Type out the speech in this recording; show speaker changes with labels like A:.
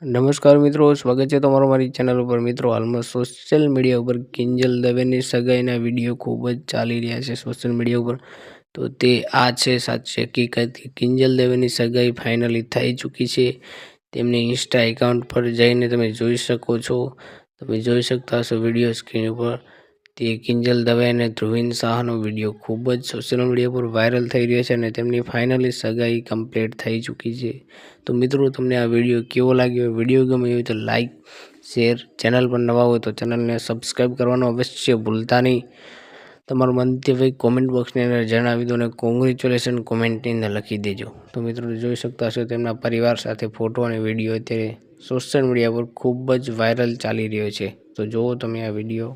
A: નમસ્કાર મિત્રો, સ્વાગત છે તમારો મારી ચેનલ ઉપર। મિત્રો, હાલમાં સોશિયલ મીડિયા ઉપર કિંજલ દવેની સગાઈના વિડીયો ખૂબ જ ચાલી રહ્યા છે સોશિયલ મીડિયા ઉપર। તો તે આ છે સાચી હકીકત, કિંજલ દવેની સગાઈ ફાઇનલી થઈ ચૂકી છે। તેમની ઇન્સ્ટા એકાઉન્ટ પર જઈને તમે જોઈ શકો છો। તમે જોઈ શકતા હશો વિડીયો સ્ક્રીન ઉપર। તે કિંજલ દવે અને ધ્રુવીન શાહનો વિડીયો ખૂબ જ સોશિયલ મીડિયા પર વાયરલ થઈ રહ્યો છે અને તેમની ફાઇનલી સગાઈ કમ્પ્લીટ થઈ ચૂકી છે। તો મિત્રો, તમને આ વિડીયો કેવો લાગ્યો? વિડીયો ગમે હોય તો લાઈક, શેર, ચેનલ પર નવા હોય તો ચેનલને સબસ્ક્રાઈબ કરવાનું અવશ્ય ભૂલતા નહીં। તમારું મંતવ્ય કોમેન્ટ બોક્સની અંદર જણાવી દો અને કોંગ્રેચ્યુલેશન કોમેન્ટની અંદર લખી દેજો। તો મિત્રો, જોઈ શકતા હશો તેમના પરિવાર સાથે ફોટો અને વિડીયો અત્યારે સોશિયલ મીડિયા પર ખૂબ જ વાયરલ ચાલી રહ્યો છે। તો જુઓ તમે આ વિડીયો।